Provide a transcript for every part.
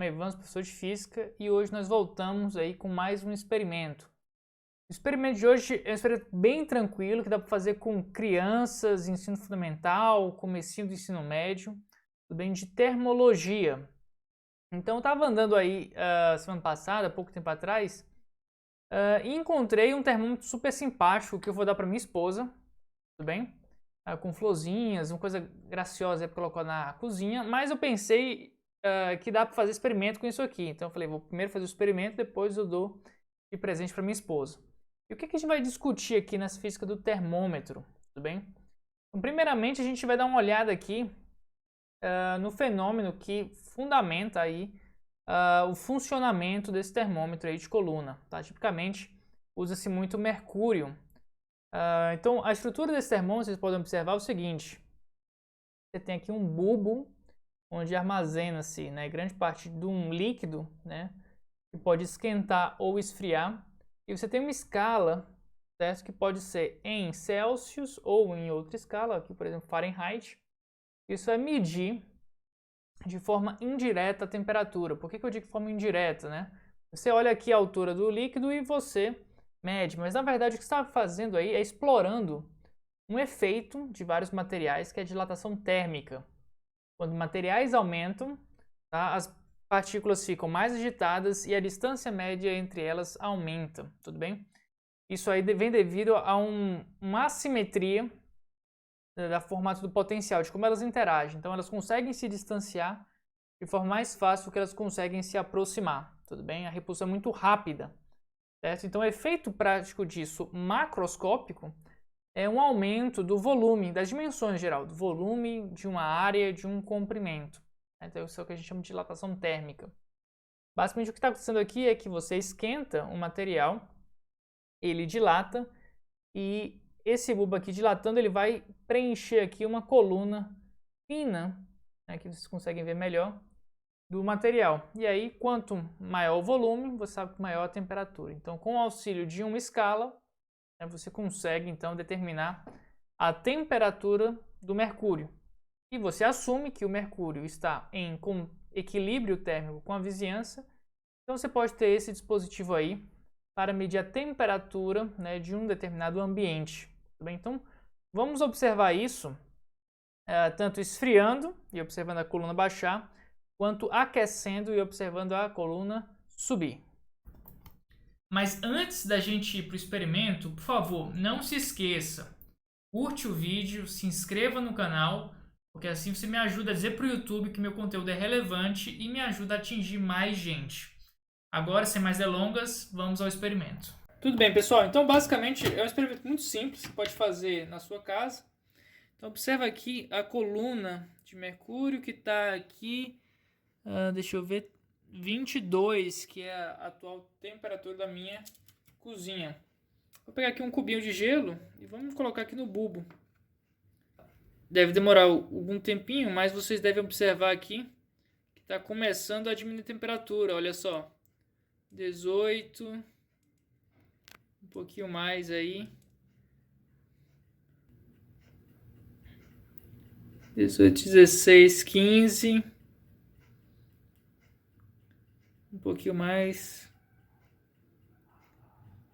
Evans, professor de Física, e hoje nós voltamos aí com mais um experimento. O experimento de hoje é um experimento bem tranquilo, que dá para fazer com crianças, ensino fundamental, comecinho do ensino médio, tudo bem, de termologia. Então eu estava andando aí semana passada, pouco tempo atrás, e encontrei um termômetro super simpático que eu vou dar para minha esposa, tudo bem? Com florzinhas, uma coisa graciosa para colocar na cozinha, mas eu pensei que dá para fazer experimento com isso aqui. Então eu falei, vou primeiro fazer o experimento, depois eu dou de presente para minha esposa. E o que a gente vai discutir aqui nessa física do termômetro, tudo bem? Então, primeiramente a gente vai dar uma olhada aqui no fenômeno que fundamenta aí o funcionamento desse termômetro aí de coluna. Tá? Tipicamente usa-se muito mercúrio. Então a estrutura desse termômetro, vocês podem observar o seguinte: você tem aqui um bulbo onde armazena-se, né, grande parte de um líquido, né, que pode esquentar ou esfriar. E você tem uma escala, certo, que pode ser em Celsius ou em outra escala, aqui por exemplo Fahrenheit. Isso vai medir de forma indireta a temperatura. Por que eu digo de forma indireta, né? Você olha aqui a altura do líquido e você mede, mas na verdade o que você está fazendo aí é explorando um efeito de vários materiais, que é a dilatação térmica. Quando materiais aumentam, tá, as partículas ficam mais agitadas e a distância média entre elas aumenta, tudo bem? Isso aí vem devido a uma assimetria da formato do potencial, de como elas interagem. Então elas conseguem se distanciar de forma mais fácil do que elas conseguem se aproximar, tudo bem? A repulsão é muito rápida, certo? Então o efeito prático disso, macroscópico, é um aumento do volume, das dimensões em geral, do volume de uma área, de um comprimento. Então isso é o que a gente chama de dilatação térmica. Basicamente o que está acontecendo aqui é que você esquenta um material, ele dilata, e esse bulbo aqui dilatando, ele vai preencher aqui uma coluna fina, né, que vocês conseguem ver melhor, do material. E aí, quanto maior o volume, você sabe que maior a temperatura. Então, com o auxílio de uma escala, você consegue então determinar a temperatura do mercúrio. E você assume que o mercúrio está em equilíbrio térmico com a vizinhança. Então você pode ter esse dispositivo aí para medir a temperatura, né, de um determinado ambiente. Tudo bem? Então vamos observar isso tanto esfriando e observando a coluna baixar, quanto aquecendo e observando a coluna subir. Mas antes da gente ir para o experimento, por favor, não se esqueça, curte o vídeo, se inscreva no canal, porque assim você me ajuda a dizer para o YouTube que meu conteúdo é relevante e me ajuda a atingir mais gente. Agora, sem mais delongas, vamos ao experimento. Tudo bem, pessoal. Então, basicamente, é um experimento muito simples, que pode fazer na sua casa. Então, observa aqui a coluna de mercúrio que está aqui, deixa eu ver, 22, que é a atual temperatura da minha cozinha. Vou pegar aqui um cubinho de gelo e vamos colocar aqui no bulbo. Deve demorar algum tempinho, mas vocês devem observar aqui que está começando a diminuir a temperatura. Olha só, 18, um pouquinho mais aí. 18, 16, 15. Um pouquinho mais.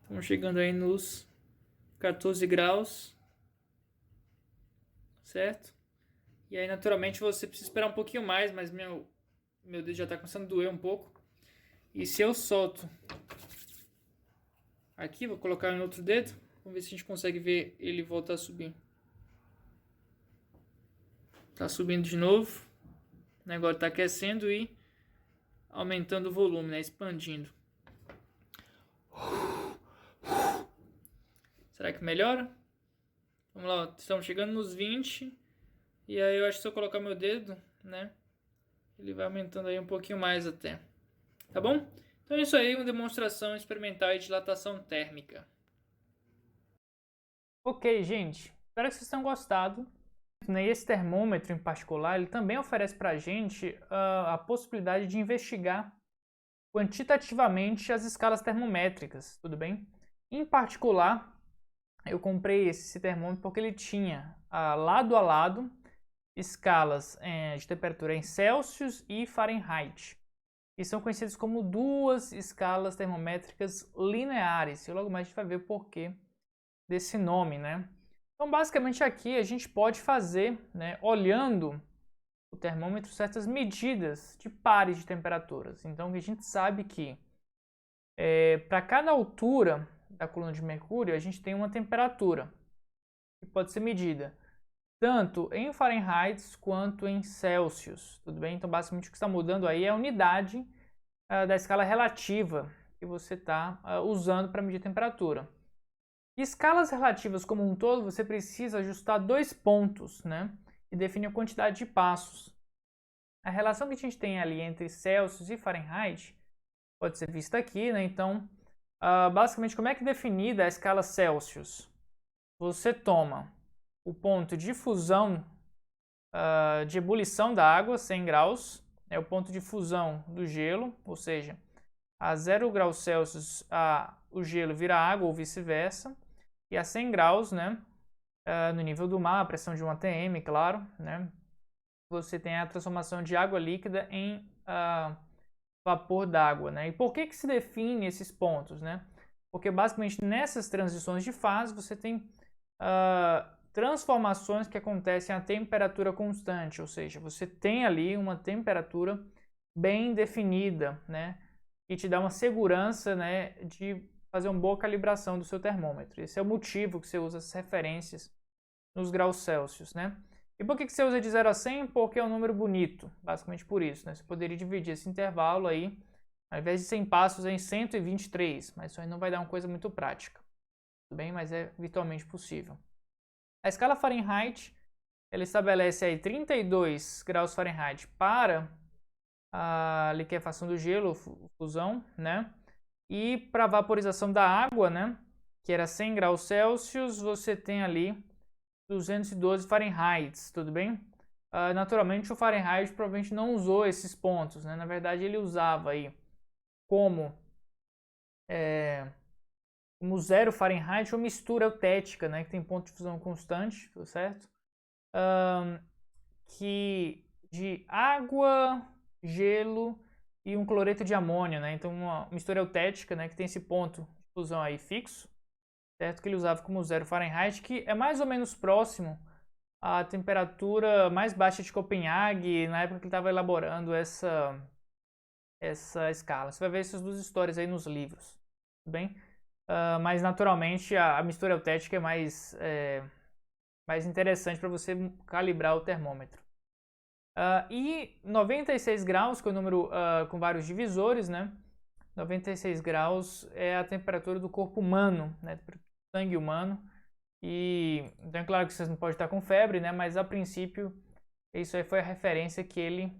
Estamos chegando aí nos 14 graus. Certo? E aí, naturalmente, você precisa esperar um pouquinho mais, mas meu dedo já está começando a doer um pouco. E se eu solto aqui, vou colocar no outro dedo, vamos ver se a gente consegue ver ele voltar a subir. Tá subindo de novo. Agora está aquecendo e aumentando o volume, né? Expandindo. Será que melhora? Vamos lá, estamos chegando nos 20. E aí eu acho que se eu colocar meu dedo, né? Ele vai aumentando aí um pouquinho mais até. Tá bom? Então é isso aí, uma demonstração experimental de dilatação térmica. Ok, gente. Espero que vocês tenham gostado. Esse termômetro em particular, ele também oferece para a gente a possibilidade de investigar quantitativamente as escalas termométricas, tudo bem? Em particular, eu comprei esse termômetro porque ele tinha lado a lado escalas de temperatura em Celsius e Fahrenheit. e são conhecidas como duas escalas termométricas lineares. E logo mais a gente vai ver o porquê desse nome, né? Então, basicamente aqui a gente pode fazer, né, olhando o termômetro, certas medidas de pares de temperaturas. Então, a gente sabe que para cada altura da coluna de mercúrio, a gente tem uma temperatura que pode ser medida tanto em Fahrenheit quanto em Celsius, tudo bem? Então, basicamente, o que está mudando aí é a unidade da escala relativa que você está usando para medir temperatura. Escalas relativas como um todo, você precisa ajustar 2 pontos, né? Que definem a quantidade de passos. A relação que a gente tem ali entre Celsius e Fahrenheit pode ser vista aqui, né? Então, basicamente, como é que é definida a escala Celsius? Você toma o ponto de fusão, de ebulição da água, 100 graus, é o ponto de fusão do gelo, ou seja, a 0 graus Celsius o gelo vira água ou vice-versa, e a 100 graus, né, no nível do mar, a pressão de 1 atm, claro, né, você tem a transformação de água líquida em vapor d'água, né? E por que se define esses pontos, né? Porque basicamente nessas transições de fase você tem transformações que acontecem a temperatura constante, ou seja, você tem ali uma temperatura bem definida, né? E te dá uma segurança, né, de fazer uma boa calibração do seu termômetro. Esse é o motivo que você usa as referências nos graus Celsius, né? E por que você usa de 0 a 100? Porque é um número bonito, basicamente por isso, né? Você poderia dividir esse intervalo aí, ao invés de 100 passos, em 123, mas isso aí não vai dar uma coisa muito prática, tudo bem? Mas é virtualmente possível. A escala Fahrenheit, ela estabelece aí 32 graus Fahrenheit para a liquefação do gelo, fusão, né? E para a vaporização da água, né? Que era 100 graus Celsius, você tem ali 212 Fahrenheit, tudo bem? Naturalmente, o Fahrenheit provavelmente não usou esses pontos, né? Na verdade, ele usava aí como 0 Fahrenheit ou mistura eutética, né? Que tem ponto de fusão constante, certo? Que de água, gelo e um cloreto de amônio, né? Então, uma mistura eutética, né? Que tem esse ponto de fusão aí fixo, certo? Que ele usava como 0 Fahrenheit, que é mais ou menos próximo à temperatura mais baixa de Copenhague, na época que ele estava elaborando essa escala. Você vai ver essas duas histórias aí nos livros, tudo bem? Mas, naturalmente, a mistura eutética é mais interessante para você calibrar o termômetro. E 96 graus, que é o número com vários divisores, né? 96 graus é a temperatura do corpo humano, né? Do sangue humano. E então é claro que vocês não podem estar com febre, né? Mas a princípio isso aí foi a referência que ele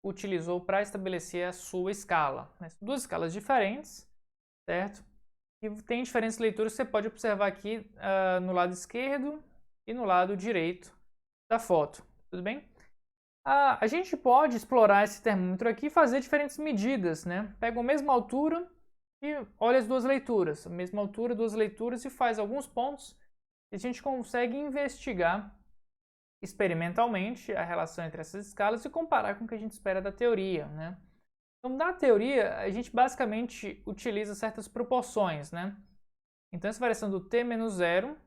utilizou para estabelecer a sua escala, né? Duas escalas diferentes, certo? E tem diferentes leituras que você pode observar aqui no lado esquerdo e no lado direito da foto, tudo bem? A gente pode explorar esse termômetro aqui e fazer diferentes medidas, né? Pega a mesma altura e olha as duas leituras, a mesma altura, duas leituras, e faz alguns pontos, e a gente consegue investigar experimentalmente a relação entre essas escalas e comparar com o que a gente espera da teoria, né? Então, na teoria, a gente basicamente utiliza certas proporções, né? Então, essa variação do T menos 0,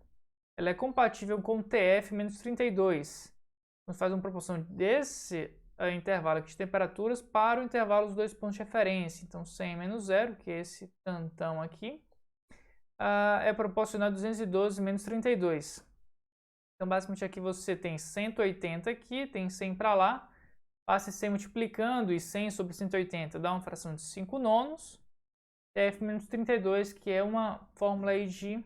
ela é compatível com o TF menos 32. Então, faz uma proporção desse intervalo aqui de temperaturas para o intervalo dos dois pontos de referência. Então, 100 menos 0, que é esse tantão aqui, é proporcional a 212 menos 32. Então, basicamente, aqui você tem 180 aqui, tem 100 para lá, passa 100 multiplicando, e 100 sobre 180 dá uma fração de 5 nonos, TF menos 32, que é uma fórmula aí de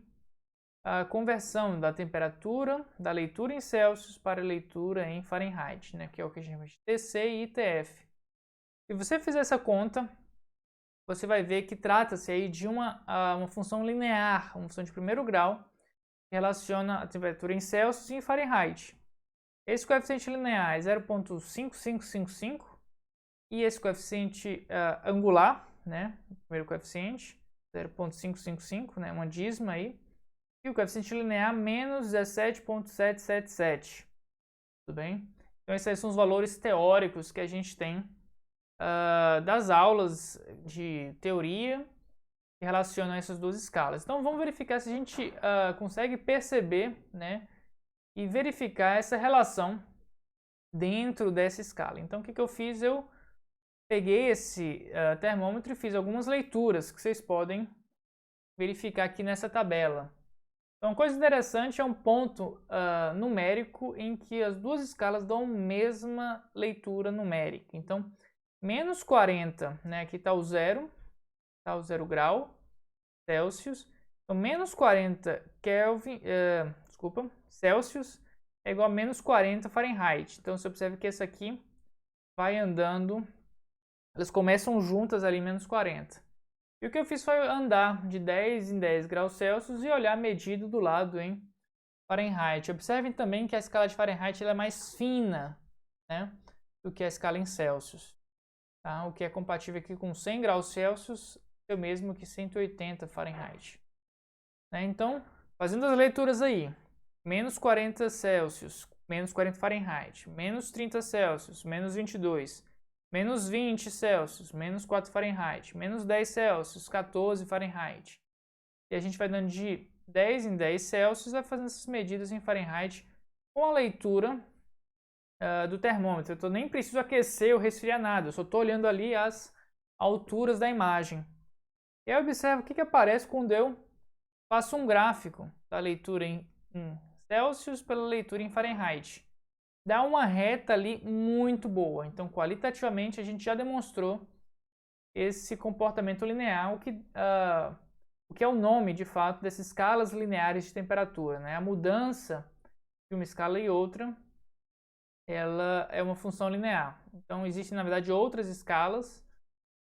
conversão da temperatura, da leitura em Celsius para a leitura em Fahrenheit, né, que é o que a gente chama de TC e TF. Se você fizer essa conta, você vai ver que trata-se aí de uma função linear, uma função de primeiro grau, que relaciona a temperatura em Celsius e em Fahrenheit. Esse coeficiente linear é 0,5555 e esse coeficiente angular, né, o primeiro coeficiente, 0,555, né, uma dízima aí, e o coeficiente linear menos 17,777. Tudo bem? Então, esses são os valores teóricos que a gente tem das aulas de teoria que relacionam essas duas escalas. Então vamos verificar se a gente consegue perceber, né, e verificar essa relação dentro dessa escala. Então o que eu fiz? Eu peguei esse termômetro e fiz algumas leituras que vocês podem verificar aqui nessa tabela. Então, uma coisa interessante é um ponto numérico em que as duas escalas dão a mesma leitura numérica. Então, menos 40, né, aqui está o zero grau Celsius. Então, menos 40 Celsius é igual a menos 40 Fahrenheit. Então, você observa que esse aqui vai andando, elas começam juntas ali, menos 40. E o que eu fiz foi andar de 10 em 10 graus Celsius e olhar a medida do lado em Fahrenheit. Observem também que a escala de Fahrenheit ela é mais fina, né, do que a escala em Celsius. Tá? O que é compatível aqui com 100 graus Celsius é o mesmo que 180 Fahrenheit. Né? Então, fazendo as leituras aí, menos 40 Celsius, menos 40 Fahrenheit, menos 30 Celsius, menos 22, menos 20 Celsius, menos 4 Fahrenheit, menos 10 Celsius, 14 Fahrenheit. E a gente vai dando de 10 em 10 Celsius, vai fazendo essas medidas em Fahrenheit com a leitura do termômetro. Eu nem preciso aquecer ou resfriar nada, eu só estou olhando ali as alturas da imagem. E aí observa o que aparece quando eu faço um gráfico da leitura em Celsius pela leitura em Fahrenheit. Dá uma reta ali muito boa. Então, qualitativamente, a gente já demonstrou esse comportamento linear, o que é o nome, de fato, dessas escalas lineares de temperatura. Né? A mudança de uma escala e outra, ela é uma função linear. Então, existem, na verdade, outras escalas,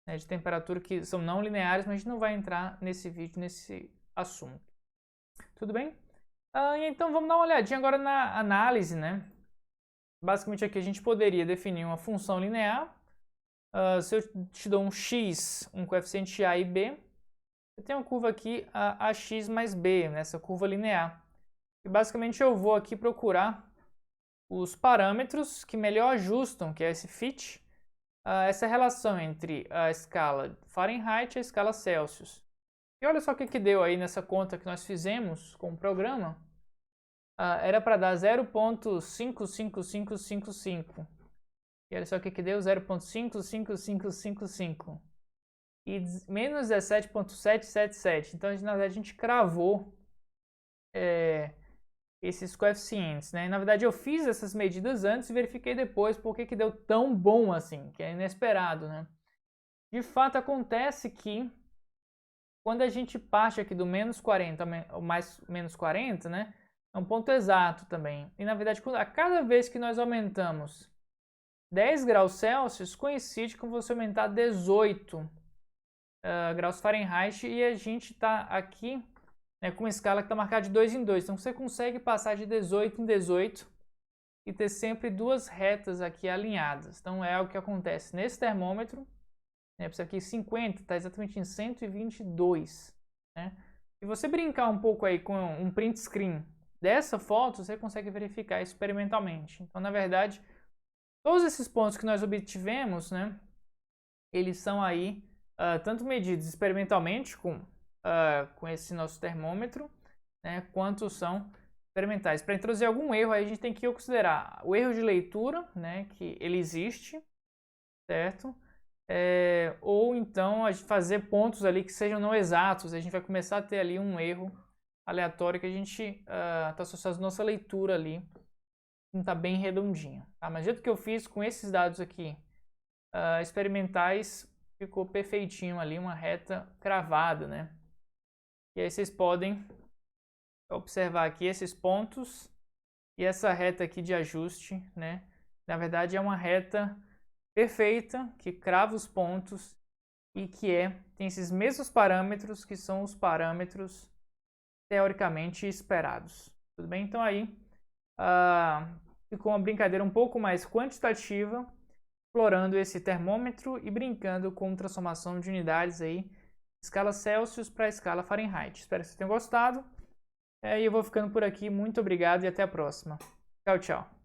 né, de temperatura que são não lineares, mas a gente não vai entrar nesse vídeo, nesse assunto. Tudo bem? Então, vamos dar uma olhadinha agora na análise, né? Basicamente aqui a gente poderia definir uma função linear. Se eu te dou um x, um coeficiente a e b, eu tenho uma curva aqui ax mais b, nessa curva linear. E basicamente eu vou aqui procurar os parâmetros que melhor ajustam, que é esse fit, essa relação entre a escala Fahrenheit e a escala Celsius. E olha só o que deu aí nessa conta que nós fizemos com o programa. Era para dar 0.55555. E olha só o que deu, 0.55555. E menos 17.777. Então, na verdade, a gente cravou esses coeficientes. Né? E, na verdade, eu fiz essas medidas antes e verifiquei depois por que deu tão bom assim, que é inesperado. Né? De fato, acontece que quando a gente parte aqui do menos 40 ao mais menos 40, né? É um ponto exato também. E na verdade, a cada vez que nós aumentamos 10 graus Celsius, coincide com você aumentar 18 graus Fahrenheit e a gente está aqui, né, com uma escala que está marcada de 2 em 2. Então você consegue passar de 18 em 18 e ter sempre duas retas aqui alinhadas. Então é algo que acontece nesse termômetro. Né, isso aqui 50 está exatamente em 122. Né? Se você brincar um pouco aí com um print screen dessa foto, você consegue verificar experimentalmente. Então, na verdade, todos esses pontos que nós obtivemos, né, eles são aí tanto medidos experimentalmente com esse nosso termômetro, né, quanto são experimentais. Para introduzir algum erro, aí a gente tem que considerar o erro de leitura, né, que ele existe, certo? Ou então a gente fazer pontos ali que sejam não exatos, a gente vai começar a ter ali um erro aleatório que a gente está associando a nossa leitura ali, não está bem redondinha. Tá? Mas do jeito que eu fiz com esses dados aqui experimentais, ficou perfeitinho ali, uma reta cravada, né? E aí vocês podem observar aqui esses pontos e essa reta aqui de ajuste, né? Na verdade é uma reta perfeita que crava os pontos e que tem esses mesmos parâmetros que são os parâmetros teoricamente esperados. Tudo bem? Então aí ficou uma brincadeira um pouco mais quantitativa, explorando esse termômetro e brincando com transformação de unidades aí, escala Celsius para a escala Fahrenheit. Espero que vocês tenham gostado. E eu vou ficando por aqui. Muito obrigado e até a próxima. Tchau, tchau.